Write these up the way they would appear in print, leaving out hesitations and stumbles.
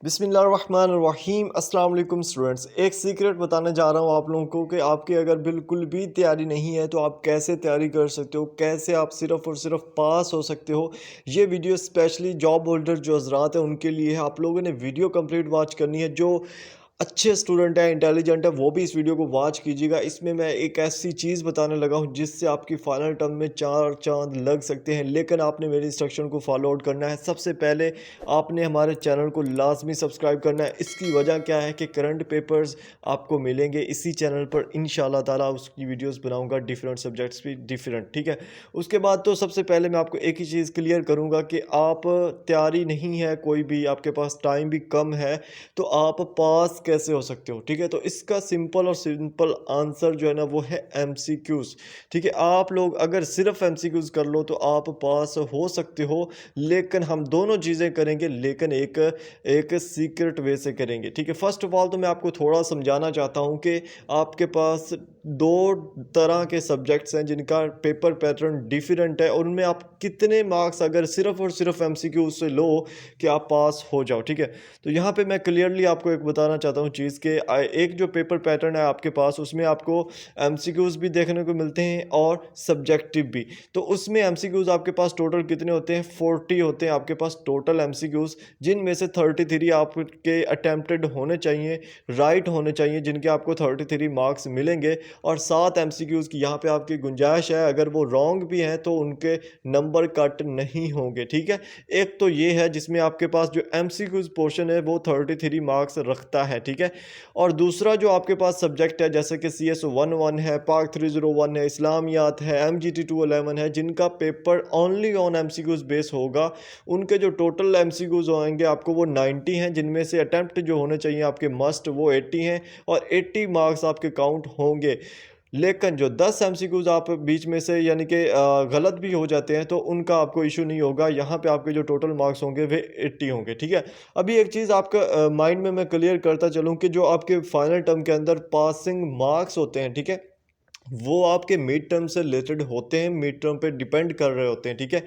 बिस्मिल्लाहिर्रहमानिर्रहीम अस्सलाम वालेकुम स्टूडेंट्स। एक सीक्रेट बताने जा रहा हूँ आप लोगों को कि आपकी अगर बिल्कुल भी तैयारी नहीं है तो आप कैसे तैयारी कर सकते हो, कैसे आप सिर्फ़ और सिर्फ पास हो सकते हो। ये वीडियो स्पेशली जॉब होल्डर जो हज़रात हैं उनके लिए है। आप लोगों ने वीडियो कंप्लीट वॉच करनी है। जो अच्छे स्टूडेंट हैं, इंटेलिजेंट है, वो भी इस वीडियो को वॉच कीजिएगा। इसमें मैं एक ऐसी चीज़ बताने लगा हूँ जिससे आपकी फाइनल टर्म में चार चांद लग सकते हैं, लेकिन आपने मेरे इंस्ट्रक्शन को फॉलो आउट करना है। सबसे पहले आपने हमारे चैनल को लाजमी सब्सक्राइब करना है। इसकी वजह क्या है कि करंट पेपर्स आपको मिलेंगे इसी चैनल पर। इंशाल्लाह ताला उसकी वीडियोस बनाऊंगा, डिफरेंट सब्जेक्ट्स भी डिफरेंट, ठीक है। उसके बाद तो सबसे पहले मैं आपको एक ही चीज़ क्लियर करूंगा कि आप तैयारी नहीं है, कोई भी आपके पास टाइम भी कम है, तो आप पास कैसे हो सकते हो, ठीक है। तो इसका सिंपल और सिंपल आंसर जो है ना वो है एमसीक्यूज, ठीक है। आप लोग अगर सिर्फ एमसीक्यूज कर लो तो आप पास हो सकते हो, लेकिन हम दोनों चीज़ें करेंगे, लेकिन एक एक सीक्रेट वे से करेंगे, ठीक है। फर्स्ट ऑफ ऑल तो मैं आपको थोड़ा समझाना चाहता हूँ कि आपके पास दो तरह के सब्जेक्ट्स हैं जिनका पेपर पैटर्न डिफरेंट है, और उनमें आप कितने मार्क्स अगर सिर्फ और सिर्फ एमसीक्यू से लो कि आप पास हो जाओ, ठीक है। तो यहाँ पे मैं क्लियरली आपको एक बताना चाहता हूँ चीज़ के एक जो पेपर पैटर्न है आपके पास, उसमें आपको एमसीक्यूज भी देखने को मिलते हैं और सब्जेक्टिव भी। तो उसमें एमसीक्यूज आपके पास टोटल कितने होते हैं? 40 होते हैं आपके पास टोटल एमसीक्यूज, जिनमें से 33 आपके अटेम्प्टेड होने चाहिए, राइट होने चाहिए, जिनके आपको 33 मार्क्स मिलेंगे। और 7 एमसीक्यूज की यहाँ पे आपकी गुंजाइश है, अगर वो रॉन्ग भी हैं तो उनके नंबर कट नहीं होंगे, ठीक है। एक तो ये है जिसमें आपके पास जो एमसीक्यूज पोर्शन है वो 33 मार्क्स रखता है, ठीक है। और दूसरा जो आपके पास सब्जेक्ट है जैसे कि CS11 है, पाक 301 है, इस्लामियात है, MGT 211 है, जिनका paper only on MCQs base होगा, उनके जो टोटल एमसीक्यूज होंगे आपको वो 90 हैं, जिनमें से अटेम्प्ट जो होने चाहिए आपके मस्ट वो 80 हैं, और 80 मार्क्स आपके काउंट होंगे। लेकिन जो 10 एमसीक्यूज आप बीच में से यानी कि गलत भी हो जाते हैं तो उनका आपको इशू नहीं होगा। यहाँ पे आपके जो टोटल मार्क्स होंगे वे 80 होंगे, ठीक है। अभी एक चीज़ आपका माइंड में मैं क्लियर करता चलूँ कि जो आपके फाइनल टर्म के अंदर पासिंग मार्क्स होते हैं, ठीक है, वो आपके मिड टर्म से रिलेटेड होते हैं, मिड टर्म पे डिपेंड कर रहे होते हैं, ठीक है।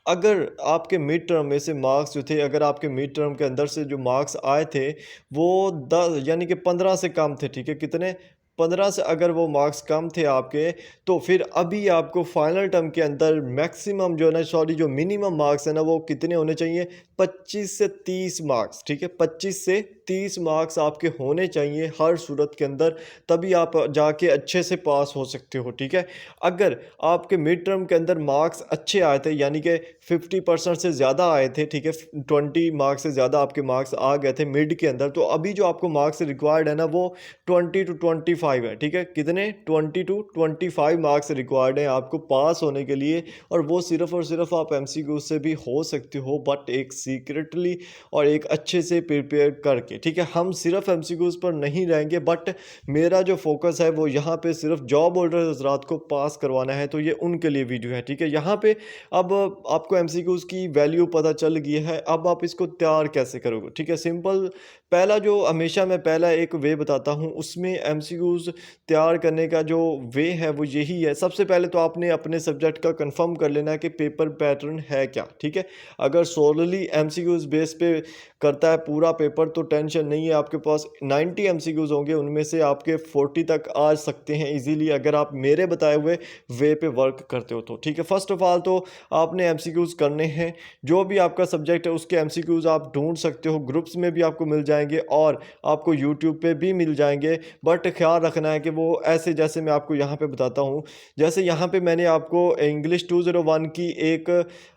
अगर आपके मिड टर्म में से मार्क्स जो थे, अगर आपके मिड टर्म के अंदर से जो मार्क्स आए थे वो 10 यानी कि 15 से कम थे, ठीक है। कितने? 15 से अगर वो मार्क्स कम थे आपके, तो फिर अभी आपको फाइनल टर्म के अंदर मैक्सिमम जो है ना, सॉरी, जो मिनिमम मार्क्स है ना वो कितने होने चाहिए? 25 से 30 मार्क्स, ठीक है। 25 से 30 मार्क्स आपके होने चाहिए हर सूरत के अंदर, तभी आप जाके अच्छे से पास हो सकते हो, ठीक है। अगर आपके मिड टर्म के अंदर मार्क्स अच्छे आए थे, यानी कि 50% से ज़्यादा आए थे, ठीक है, 20 मार्क्स से ज़्यादा आपके मार्क्स आ गए थे मिड के अंदर, तो अभी जो आपको मार्क्स रिक्वायर्ड है ना वो 20 टू 25 है, ठीक है। कितने? 20 टू 25 मार्क्स रिक्वायर्ड है आपको पास होने के लिए, और वो सिर्फ और सिर्फ आप एमसीक्यू से भी हो सकते हो, बट एक सीक्रेटली और एक अच्छे से प्रिपेयर करके, ठीक है। हम सिर्फ एमसीक्यूज पर नहीं रहेंगे, बट मेरा जो फोकस है वो यहाँ पे सिर्फ जॉब होल्डर हजरात को पास करवाना है, तो ये उनके लिए वीडियो है, ठीक है। यहाँ पे अब आपको एमसीक्यूज की वैल्यू पता चल गई है, अब आप इसको तैयार कैसे करोगे, ठीक है। सिंपल, पहला जो हमेशा मैं पहला एक वे बताता हूँ, उसमें एमसीक्यूज तैयार करने का जो वे है वो यही है। सबसे पहले तो आपने अपने सब्जेक्ट का कंफर्म कर लेना है कि पेपर पैटर्न है क्या, ठीक है। अगर सोलली एमसीक्यूज बेस पे करता है पूरा पेपर तो टेंशन नहीं है, आपके पास 90 एमसीक्यूज होंगे, उनमें से आपके 40 तक आ सकते हैं इजीली, अगर आप मेरे बताए हुए वे पे वर्क करते हो तो, ठीक है। फर्स्ट ऑफ ऑल तो आपने एमसीक्यूज करने हैं, जो भी आपका सब्जेक्ट है उसके एमसीक्यूज आप ढूंढ सकते हो, ग्रुप्स में भी आपको मिल जाएंगे और आपको यूट्यूब पे भी मिल जाएंगे, बट ख्याल रखना है कि वो ऐसे जैसे मैं आपको यहाँ पे बताता हूँ। जैसे यहाँ पे मैंने आपको इंग्लिश 201 की एक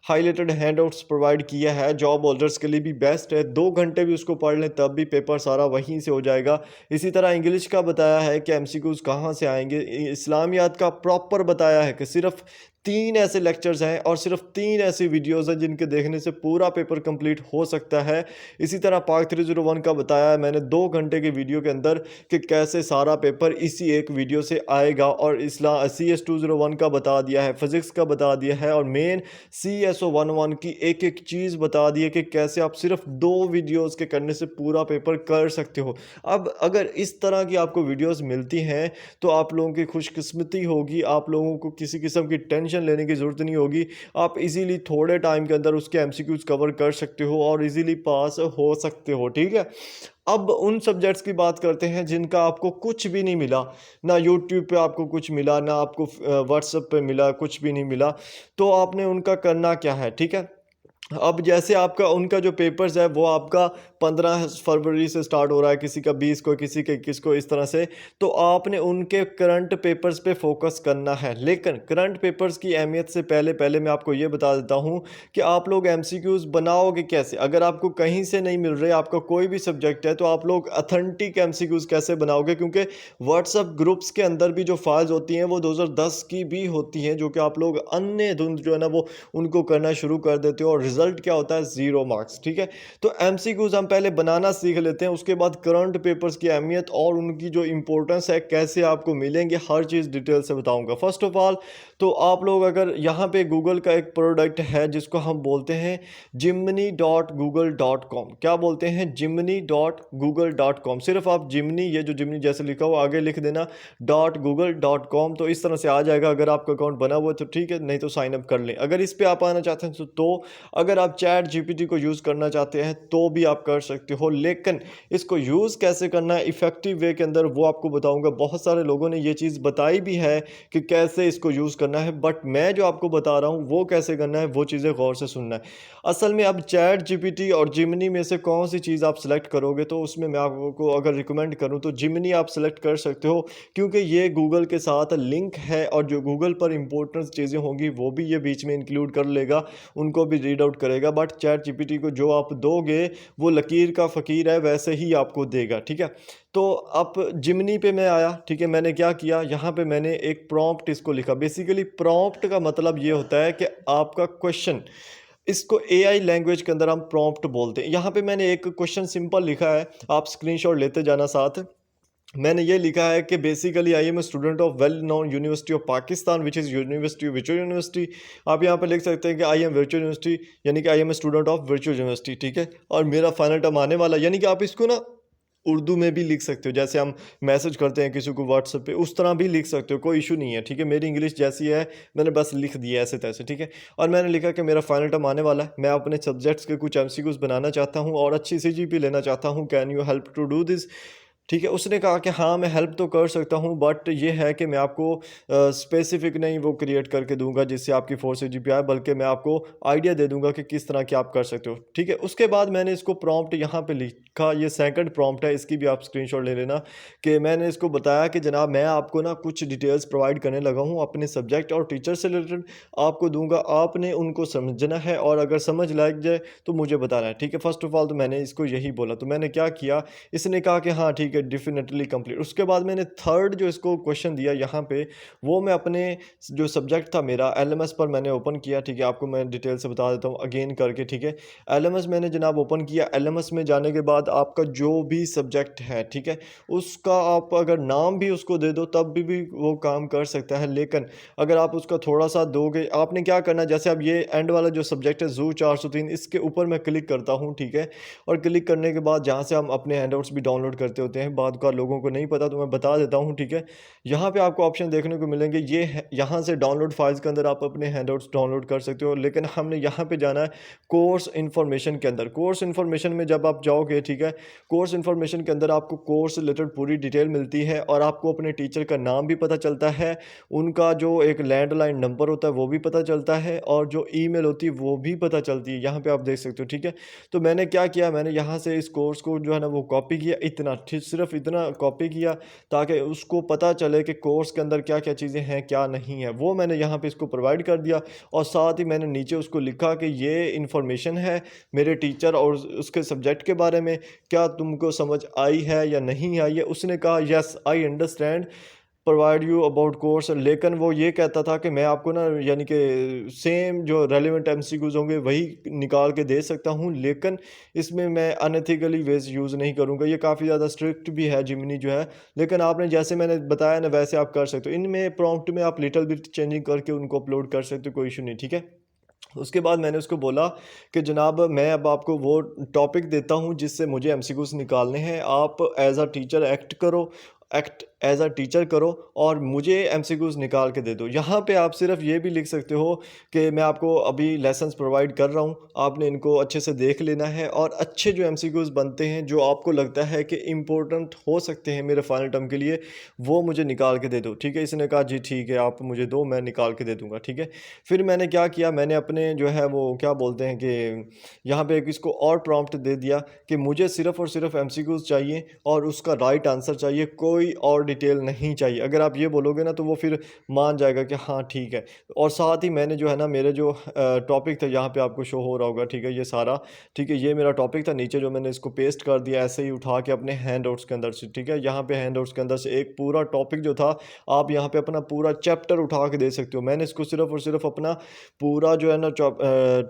हाईलाइटेड हैंडआउट्स प्रोवाइड किया है, जॉब होल्डर्स के लिए भी बेस्ट है, 2 घंटे भी उसको पढ़ लें तब भी पेपर सारा वहीं से हो जाएगा। इसी तरह इंग्लिश का बताया है कि एमसीक्यूज कहाँ से आएंगे, इस्लामियात का प्रॉपर बताया है कि सिर्फ 3 ऐसे लेक्चर्स हैं और सिर्फ 3 ऐसी वीडियोस हैं जिनके देखने से पूरा पेपर कंप्लीट हो सकता है। इसी तरह पाक 301 का बताया है मैंने 2 घंटे की वीडियो के अंदर कि कैसे सारा पेपर इसी एक वीडियो से आएगा, और CS201 का बता दिया है, फिजिक्स का बता दिया है, और मेन CS11 की एक एक चीज़ बता दी है कि कैसे आप सिर्फ 2 वीडियोस के करने से पूरा पेपर कर सकते हो। अब अगर इस तरह की आपको वीडियोस मिलती हैं तो आप लोगों की खुशकिस्मती होगी, आप लोगों को किसी किस्म की टेंशन टेंशन लेने की ज़रूरत नहीं होगी। आप इजीली थोड़े टाइम के अंदर उसके एमसीक्यूज कवर कर सकते हो और इजीली पास हो सकते हो, ठीक है। अब उन सब्जेक्ट्स की बात करते हैं जिनका आपको कुछ भी नहीं मिला, ना यूट्यूब पे आपको कुछ मिला, ना आपको व्हाट्सएप पे मिला, कुछ भी नहीं मिला, तो आपने उनका करना क्या है, ठीक है। अब जैसे आपका उनका जो पेपर्स है वो आपका 15 फरवरी से स्टार्ट हो रहा है, किसी का 20 को, किसी के 21 को, इस तरह से। तो आपने उनके करंट पेपर्स पे फोकस करना है। लेकिन करंट पेपर्स की अहमियत से पहले पहले मैं आपको ये बता देता हूँ कि आप लोग एमसीक्यूज बनाओगे कैसे। अगर आपको कहीं से नहीं मिल रहे, आपका कोई भी सब्जेक्ट है, तो आप लोग अथेंटिक एमसीक्यूज कैसे बनाओगे, क्योंकि व्हाट्सएप ग्रुप्स के अंदर भी जो फाइल्स होती हैं वो 2010 की भी होती हैं, जो कि आप लोग अन्य धुंध जो है ना वो उनको करना शुरू कर देते हो और रिजल्ट क्या होता है, 0 मार्क्स, ठीक है। तो एमसीक्यूज हम पहले बनाना सीख लेते हैं, उसके बाद करंट पेपर्स की अहमियत और उनकी जो इंपॉर्टेंस है, कैसे आपको मिलेंगे, हर चीज़ डिटेल से बताऊंगा। फर्स्ट ऑफ ऑल तो आप लोग अगर यहाँ पे गूगल का एक प्रोडक्ट है जिसको हम बोलते हैं jimny.google.com, क्या बोलते हैं, jimny.google.com। सिर्फ आप जिमनी, ये जो जिमनी जैसे लिखा हुआ आगे लिख देना .google.com, तो इस तरह से आ जाएगा। अगर आपका अकाउंट बना हुआ है तो ठीक है, नहीं तो साइन अप कर लें। अगर इस पे आप आना चाहते हैं तो अगर आप चैट जीपीटी को यूज़ करना चाहते हैं तो भी आप कर सकते हो, लेकिन इसको यूज़ कैसे करना है इफेक्टिव वे के अंदर वो आपको बताऊंगा। बहुत सारे लोगों ने ये चीज़ बताई भी है कि कैसे इसको यूज़ करना है, बट मैं जो आपको बता रहा हूँ वो कैसे करना है, वो चीज़ें गौर से सुनना है। असल में अब चैट जीपीटी और जिमनी में से कौन सी चीज़ आप सेलेक्ट करोगे, तो उसमें मैं आपको अगर रिकमेंड करूँ तो जिमनी आप सेलेक्ट कर सकते हो, क्योंकि ये गूगल के साथ लिंक है और जो गूगल पर इंपॉर्टेंट चीज़ें होंगी वो भी ये बीच में इंक्लूड कर लेगा, उनको भी रीड आउट करेगा। बट चैट जीपीटी को जो आप दोगे वो लकीर का फ़कीर है, वैसे ही आपको देगा, ठीक है। तो अब जिमनी पे मैं आया, ठीक है। मैंने क्या किया, यहाँ पे मैंने एक प्रॉम्प्ट इसको लिखा। बेसिकली प्रॉम्प्ट का मतलब ये होता है कि आपका क्वेश्चन, इसको एआई लैंग्वेज के अंदर हम प्रॉम्प्ट बोलते हैं। यहाँ पे मैंने एक क्वेश्चन सिंपल लिखा है, आप स्क्रीनशॉट लेते जाना साथ। मैंने ये लिखा है कि basically I am a student of well known university of Pakistan which is university virtual university. आप यहाँ पे लिख सकते हैं कि आई एम वर्चुअल यूनिवर्सिटी, यानी कि I am a student of virtual university, ठीक है। और मेरा फाइनल टर्म आने वाला, यानी कि आप इसको ना उर्दू में भी लिख सकते हो, जैसे हम मैसेज करते हैं किसी को व्हाट्सएप पे, उस तरह भी लिख सकते हो, कोई इशू नहीं है, ठीक है। मेरी इंग्लिश जैसी है, मैंने बस लिख दिया ऐसे तैसे, ठीक है। और मैंने लिखा कि मेरा फाइनल टर्म आने वाला है, मैं अपने सब्जेक्ट्स के कुछ एमसीक्यूज बनाना चाहता हूँ और अच्छी सीजीपी लेना चाहता हूँ, can you help to do this, ठीक है। उसने कहा कि हाँ मैं हेल्प तो कर सकता हूँ, बट ये है कि मैं आपको स्पेसिफिक नहीं वो क्रिएट करके दूंगा जिससे आपकी 4 CGPA, बल्कि मैं आपको आइडिया दे दूंगा कि किस तरह की आप कर सकते हो, ठीक है। उसके बाद मैंने इसको प्रॉम्प्ट यहाँ पे लिखा, ये सेकंड प्रॉम्प्ट है, इसकी भी आप स्क्रीनशॉट ले लेना, कि मैंने इसको बताया कि जनाब मैं आपको ना कुछ डिटेल्स प्रोवाइड करने लगा हूँ अपने सब्जेक्ट और टीचर से रिलेटेड, आपको दूंगा, आपने उनको समझना है और अगर समझ लग जाए तो मुझे बताना है, ठीक है। फर्स्ट ऑफ ऑल तो मैंने इसको यही बोला, तो मैंने क्या किया, इसने कहा कि हाँ ठीक है डेफिनेटली कंप्लीट। उसके बाद मैंने थर्ड जो इसको क्वेश्चन दिया यहाँ पे, वो मैं अपने जो सब्जेक्ट था मेरा एलएमएस पर मैंने ओपन किया, ठीक है। आपको मैं डिटेल से बता देता हूँ अगेन करके, ठीक है। एलएमएस मैंने जनाब ओपन किया। एलएमएस में जाने के बाद आपका जो भी सब्जेक्ट है, ठीक है, उसका आप अगर नाम भी उसको दे दो तब भी वो काम कर सकता है। लेकिन अगर आप उसका थोड़ा सा दोगे, आपने क्या करना है, जैसे अब ये एंड वाला जो सब्जेक्ट है जू 403, इसके ऊपर मैं क्लिक करता हूँ, ठीक है। और क्लिक करने के बाद जहाँ से हम अपने हैंडआउट्स भी डाउनलोड करते होते हैं, बाद का लोगों को नहीं पता तो मैं बता देता हूँ, ठीक है। यहाँ पे आपको ऑप्शन देखने को मिलेंगे, ये यहाँ से डाउनलोड फाइल्स के अंदर आप अपने हैंडआउट्स डाउनलोड कर सकते हो, लेकिन हमने यहाँ पे जाना है कोर्स इन्फॉर्मेशन के अंदर। कोर्स इन्फॉर्मेशन में जब आप जाओगे, ठीक है, कोर्स इन्फॉर्मेशन के अंदर आपको कोर्स रिलेटेड पूरी डिटेल मिलती है और आपको अपने टीचर का नाम भी पता चलता है, उनका जो एक लैंडलाइन नंबर होता है वो भी पता चलता है और जो ईमेल होती है वो भी पता चलती है। यहाँ पे आप देख सकते हो, ठीक है। तो मैंने क्या किया, मैंने यहाँ से इस कोर्स को जो है ना वो कॉपी किया, इतना सिर्फ इतना कॉपी किया ताकि उसको पता चले कि कोर्स के अंदर क्या क्या चीज़ें हैं क्या नहीं है, वो मैंने यहाँ पे इसको प्रोवाइड कर दिया। और साथ ही मैंने नीचे उसको लिखा कि ये इन्फॉर्मेशन है मेरे टीचर और उसके सब्जेक्ट के बारे में, क्या तुमको समझ आई है या नहीं आई है। उसने कहा yes I understand provide you about course, लेकिन वो ये कहता था कि मैं आपको ना यानी कि सेम जो रेलिवेंट एमसीक्यूज होंगे वही निकाल के दे सकता हूँ, लेकिन इसमें मैं अनएथिकली वेज यूज़ नहीं करूँगा। ये काफ़ी ज़्यादा स्ट्रिक्ट भी है जिमनी जो है, लेकिन आपने जैसे मैंने बताया ना वैसे आप कर सकते हो। इनमें प्रॉम्प्ट में आप लिटिल बिट चेंजिंग करके उनको अपलोड कर सकते हो, कोई इशू नहीं, ठीक है। उसके बाद मैंने उसको बोला कि जनाब मैं अब आपको वो टॉपिक देता हूँ जिससे मुझे एमसीक्यूज निकालने हैं, आप एज अ टीचर एक्ट करो, एक्ट एज अ टीचर करो और मुझे एमसीक्यूज़ निकाल के दे दो। यहाँ पे आप सिर्फ ये भी लिख सकते हो कि मैं आपको अभी लेसन्स प्रोवाइड कर रहा हूँ, आपने इनको अच्छे से देख लेना है और अच्छे जो एमसीक्यूज़ बनते हैं जो आपको लगता है कि इम्पोर्टेंट हो सकते हैं मेरे फाइनल टर्म के लिए, वो मुझे निकाल के दे दो। ठीक है, इसने कहा जी ठीक है, आप मुझे दो, मैं निकाल के दे दूँगा। ठीक है, फिर मैंने क्या किया, मैंने अपने जो है वो क्या बोलते हैं कि यहाँ पे एक इसको और प्रॉम्प्ट दे दिया कि मुझे सिर्फ़ और सिर्फ एमसीक्यूज़ चाहिए और उसका राइट आंसर चाहिए, कोई और डिटेल नहीं चाहिए। अगर आप ये बोलोगे ना तो वो फिर मान जाएगा कि हाँ ठीक है। और साथ ही मैंने जो है ना मेरे जो टॉपिक था, यहाँ पे आपको शो हो रहा होगा, ठीक है, ये सारा, ठीक है, ये मेरा टॉपिक था। नीचे जो मैंने इसको पेस्ट कर दिया ऐसे ही उठा के अपने हैंडआउट्स के अंदर से, ठीक है, यहाँ पे हैंडआउट्स के अंदर से एक पूरा टॉपिक जो था, आप यहाँ पे अपना पूरा चैप्टर उठा के दे सकते हो। मैंने इसको सिर्फ और सिर्फ अपना पूरा जो है ना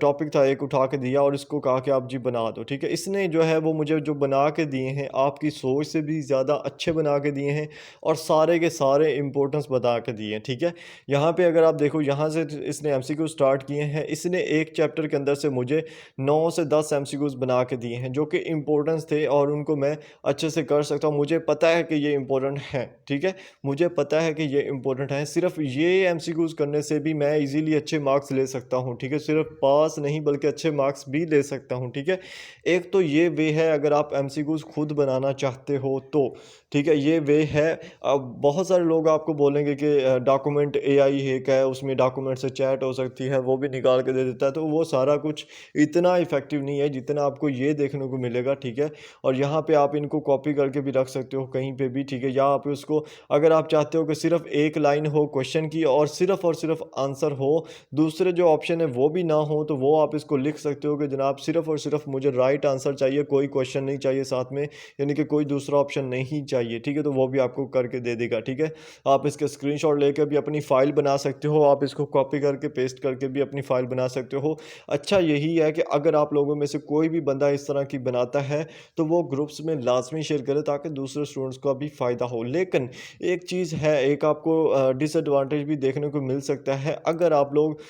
टॉपिक था एक उठा के दिया और इसको कहा कि आप जी बना दो। ठीक है, इसने जो है वो मुझे जो बना के दिए हैं आपकी सोच से भी ज़्यादा अच्छे बना के दिए हैं और सारे के सारे इंपॉर्टेंस बता के दिए हैं। ठीक है, यहाँ पे अगर आप देखो, यहाँ से इसने एमसीक्यू स्टार्ट किए हैं, इसने एक चैप्टर के अंदर से मुझे 9 से 10 एमसीक्यूज़ बना के दिए हैं जो कि इंपॉर्टेंस थे और उनको मैं अच्छे से कर सकता हूँ। मुझे पता है कि ये इंपॉर्टेंट है। ठीक है, मुझे पता है कि ये इंपॉर्टेंट है। सिर्फ ये एमसीक्यूज़ करने से भी मैं इजीली अच्छे मार्क्स ले सकता हूँ। ठीक है, सिर्फ पास नहीं बल्कि अच्छे मार्क्स भी ले सकता हूँ। ठीक है, एक तो ये वे है अगर आप एमसीक्यूज़ खुद बनाना चाहते हो तो। ठीक है, ये वे है। अब बहुत सारे लोग आपको बोलेंगे कि डॉक्यूमेंट एआई हैक है, उसमें डॉक्यूमेंट से चैट हो सकती है, वो भी निकाल के दे देता है, तो वो सारा कुछ इतना इफेक्टिव नहीं है जितना आपको ये देखने को मिलेगा। ठीक है, और यहाँ पे आप इनको कॉपी करके भी रख सकते हो कहीं पे भी। ठीक है, या आप उसको, अगर आप चाहते हो कि सिर्फ एक लाइन हो क्वेश्चन की और सिर्फ आंसर हो, दूसरे जो ऑप्शन है वो भी ना हो, तो वो आप इसको लिख सकते हो कि जनाब सिर्फ और सिर्फ मुझे राइट आंसर चाहिए, कोई क्वेश्चन नहीं चाहिए साथ में, यानी कि कोई दूसरा ऑप्शन नहीं चाहिए। ठीक है, तो वो भी आपको करके दे देगा। ठीक है, आप इसके स्क्रीनशॉट लेकर भी अपनी फ़ाइल बना सकते हो, आप इसको कॉपी करके पेस्ट करके भी अपनी फ़ाइल बना सकते हो। अच्छा यही है कि अगर आप लोगों में से कोई भी बंदा इस तरह की बनाता है तो वो ग्रुप्स में लाजमी शेयर करे ताकि दूसरे स्टूडेंट्स को भी फ़ायदा हो। लेकिन एक चीज़ है, एक आपको डिसएडवांटेज भी देखने को मिल सकता है। अगर आप लोग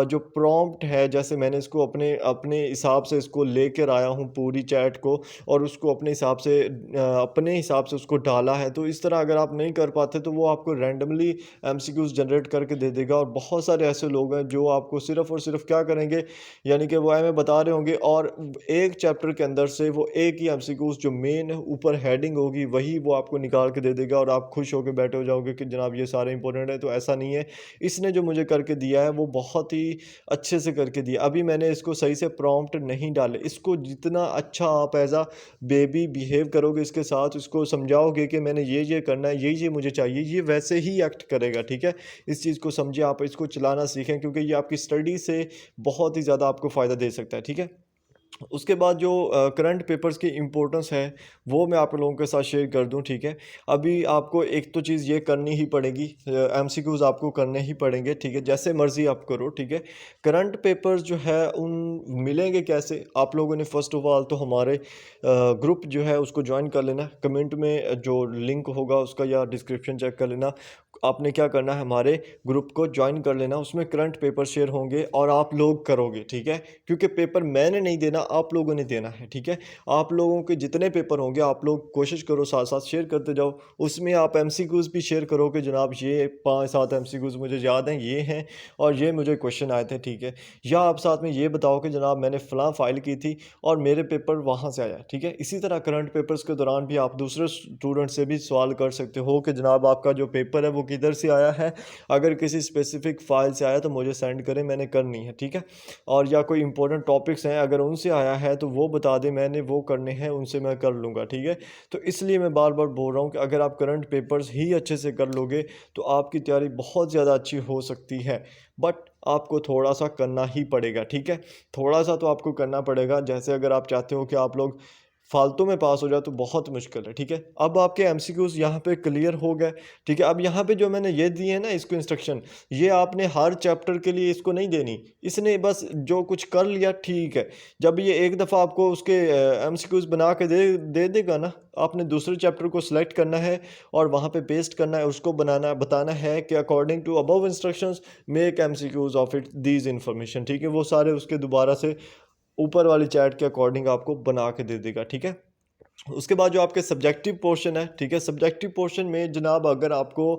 जो प्रॉम्प्ट है, जैसे मैंने इसको अपने अपने हिसाब से इसको लेकर आया हूँ पूरी चैट को और उसको अपने हिसाब से उसको डाला है, तो इस तरह अगर आप नहीं कर पाते तो वो आपको रैंडमली एमसीक्यूज़ जनरेट करके दे देगा। और बहुत सारे ऐसे लोग हैं जो आपको सिर्फ़ और सिर्फ क्या करेंगे, यानी कि वो हमें बता रहे होंगे और एक चैप्टर के अंदर से वो एक ही एमसीक्यूज़ जो मेन ऊपर हेडिंग होगी वही वो आपको निकाल के दे देगा और आप खुश होकर बैठे हो जाओगे कि जनाब ये सारे इंपॉर्टेंट है। तो ऐसा नहीं है, इसने जो मुझे करके दिया है वो बहुत ही अच्छे से करके दिया। अभी मैंने इसको सही से प्रॉम्प्ट नहीं डाले, इसको जितना अच्छा आप एज अ बेबी बिहेव करोगे इसके साथ, उसको समझाओगे कि मैंने ये करना है, ये मुझे चाहिए, ये वैसे ही एक्ट करेगा। ठीक है, इस चीज़ को समझिए, आप इसको चलाना सीखें क्योंकि ये आपकी स्टडी से बहुत ही ज़्यादा आपको फ़ायदा दे सकता है। ठीक है, उसके बाद जो करंट पेपर्स की इम्पोर्टेंस है वो मैं आप लोगों के साथ शेयर कर दूं। ठीक है, अभी आपको एक तो चीज़ ये करनी ही पड़ेगी, एमसीक्यूज़ आपको करने ही पड़ेंगे। ठीक है, जैसे मर्ज़ी आप करो। ठीक है, करंट पेपर्स जो है उन मिलेंगे कैसे, आप लोगों ने फ़र्स्ट ऑफ ऑल तो हमारे ग्रुप जो है उसको ज्वाइन कर लेना। कमेंट में जो लिंक होगा उसका या डिस्क्रिप्शन चेक कर लेना। आपने क्या करना है, हमारे ग्रुप को ज्वाइन कर लेना, उसमें करंट पेपर शेयर होंगे और आप लोग करोगे। ठीक है, क्योंकि पेपर मैंने नहीं देना, आप लोगों ने देना है। ठीक है, आप लोगों के जितने पेपर होंगे आप लोग कोशिश करो साथ साथ शेयर करते जाओ। उसमें आप एमसीक्यूज़ भी शेयर करो कि जनाब ये 5-7 एमसीक्यूज़ मुझे याद हैं, ये हैं और ये मुझे क्वेश्चन आए थे। ठीक है, या आप साथ में ये बताओ कि जनाब मैंने फ़लाँ फ़ाइल की थी और मेरे पेपर वहाँ से आया। ठीक है, इसी तरह करंट पेपर्स के दौरान भी आप दूसरे स्टूडेंट से भी सवाल कर सकते हो कि जनाब आपका जो पेपर है वो किधर से आया है, अगर किसी स्पेसिफिक फ़ाइल से आया तो मुझे सेंड करें, मैंने करनी है। ठीक है, और या कोई इंपॉर्टेंट टॉपिक्स हैं अगर उनसे आया है तो वो बता दें, मैंने वो करने हैं, उनसे मैं कर लूँगा। ठीक है, तो इसलिए मैं बार बार बोल रहा हूँ कि अगर आप करंट पेपर्स ही अच्छे से कर लोगे तो आपकी तैयारी बहुत ज़्यादा अच्छी हो सकती है, बट आपको थोड़ा सा करना ही पड़ेगा। ठीक है, थोड़ा सा तो आपको करना पड़ेगा। जैसे अगर आप चाहते हो कि आप लोग फालतू में पास हो जाए तो बहुत मुश्किल है। ठीक है, अब आपके एमसीक्यूज़ यहाँ पे क्लियर हो गए। ठीक है, अब यहाँ पे जो मैंने ये दिए हैं ना इसको इंस्ट्रक्शन, ये आपने हर चैप्टर के लिए इसको नहीं देनी, इसने बस जो कुछ कर लिया ठीक है। जब ये एक दफ़ा आपको उसके एमसीक्यूज़ बना के दे देगा ना, आपने दूसरे चैप्टर को सिलेक्ट करना है और वहाँ पे पेस्ट करना है, उसको बताना है कि according to above instructions make MCQs of it these information. ठीक है, वो सारे उसके दोबारा से ऊपर वाली चैट के अकॉर्डिंग आपको बना के दे देगा। ठीक है, उसके बाद जो आपके सब्जेक्टिव पोर्शन है, ठीक है, सब्जेक्टिव पोर्शन में जनाब अगर आपको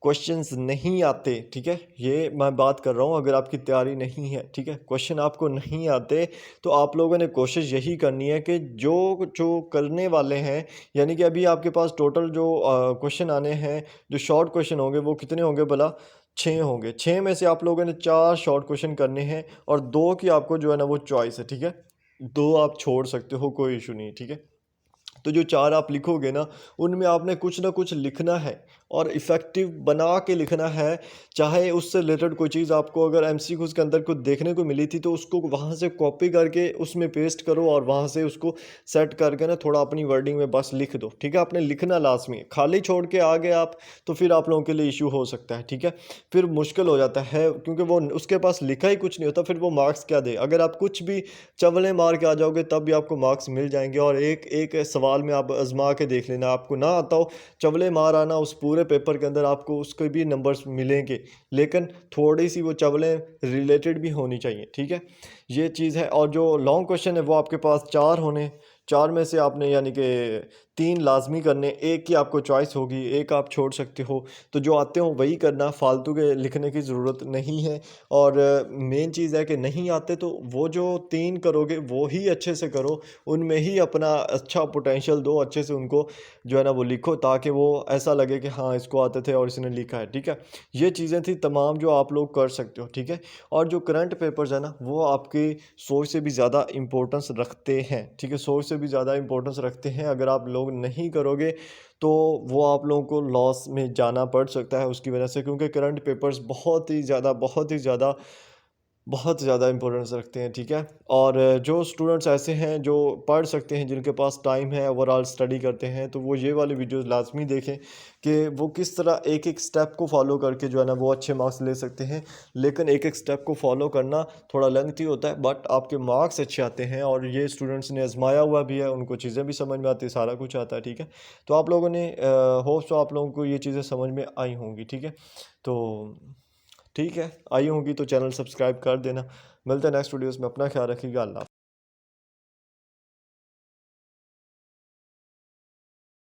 क्वेश्चंस नहीं आते, ठीक है, ये मैं बात कर रहा हूँ अगर आपकी तैयारी नहीं है, ठीक है, क्वेश्चन आपको नहीं आते तो आप लोगों ने कोशिश यही करनी है कि जो जो करने वाले हैं, यानी कि अभी आपके पास टोटल जो क्वेश्चन आने हैं, जो शॉर्ट क्वेश्चन होंगे वो कितने होंगे भला? 6 होंगे। 6 में से आप लोगों ने 4 शॉर्ट क्वेश्चन करने हैं और 2 की आपको जो है ना वो चॉइस है, ठीक है, 2 आप छोड़ सकते हो, कोई इशू नहीं, ठीक है। तो जो 4 आप लिखोगे ना, उनमें आपने कुछ ना कुछ लिखना है और इफ़ेक्टिव बना के लिखना है। चाहे उससे रिलेटेड कोई चीज़ आपको अगर एमसीक्यूज़ के अंदर कुछ देखने को मिली थी, तो उसको वहाँ से कॉपी करके उसमें पेस्ट करो और वहाँ से उसको सेट करके ना थोड़ा अपनी वर्डिंग में बस लिख दो, ठीक है? आपने लिखना लाज़मी है। खाली छोड़ के आ गए आप, तो फिर आप लोगों के लिए इश्यू हो सकता है, ठीक है? फिर मुश्किल हो जाता है क्योंकि वो उसके पास लिखा ही कुछ नहीं होता, फिर वो मार्क्स क्या दे? अगर आप कुछ भी चवलें मार के आ जाओगे तब भी आपको मार्क्स मिल जाएँगे। और एक एक सवाल में आप आज़मा के देख लेना, आपको ना आता हो, चवलें मार आना, उस पूरे पेपर के अंदर आपको उसके भी नंबर्स मिलेंगे, लेकिन थोड़ी-सी वो चवलें रिलेटेड भी होनी चाहिए, ठीक है? ये चीज़ है। और जो लॉन्ग क्वेश्चन है वो आपके पास 4 होने, 4 में से आपने यानी कि 3 लाज़मी करने, 1 की आपको चॉइस होगी, 1 आप छोड़ सकते हो। तो जो आते हो वही करना, फालतू के लिखने की ज़रूरत नहीं है। और मेन चीज़ है कि नहीं आते तो वो जो 3 करोगे वो ही अच्छे से करो, उनमें ही अपना अच्छा पोटेंशियल दो, अच्छे से उनको जो है ना वो लिखो, ताकि वो ऐसा लगे कि हाँ इसको आते थे और इसने लिखा है, ठीक है। ये चीज़ें थी तमाम जो आप लोग कर सकते हो, ठीक है। और जो करंट पेपर्स है ना वो आपकी सोच से भी ज़्यादा इम्पोर्टेंस रखते हैं, ठीक है, सोच से भी ज़्यादा इम्पोर्टेंस रखते हैं। अगर आप लोग नहीं करोगे तो वो आप लोगों को लॉस में जाना पड़ सकता है उसकी वजह से, क्योंकि करंट पेपर्स बहुत ज़्यादा इम्पोर्टेंस रखते हैं, ठीक है। और जो स्टूडेंट्स ऐसे हैं जो पढ़ सकते हैं, जिनके पास टाइम है, ओवरऑल स्टडी करते हैं, तो वो ये वाली वीडियोस लाजमी देखें कि वो किस तरह एक एक स्टेप को फॉलो करके जो है ना वो अच्छे मार्क्स ले सकते हैं। लेकिन एक एक स्टेप को फॉलो करना थोड़ा लेंथी होता है, बट आपके मार्क्स अच्छे आते हैं। और ये स्टूडेंट्स ने आजमाया हुआ भी है, उनको चीज़ें भी समझ में आती है, सारा कुछ आता है, ठीक है। तो आप लोगों ने होप्स आप लोगों को ये चीज़ें समझ में आई होंगी, ठीक है। तो ठीक है, आई होंगी तो चैनल सब्सक्राइब कर देना। मिलते हैं नेक्स्ट वीडियोस में, अपना ख्याल रखिएगा, अल्लाह हाफ़िज़।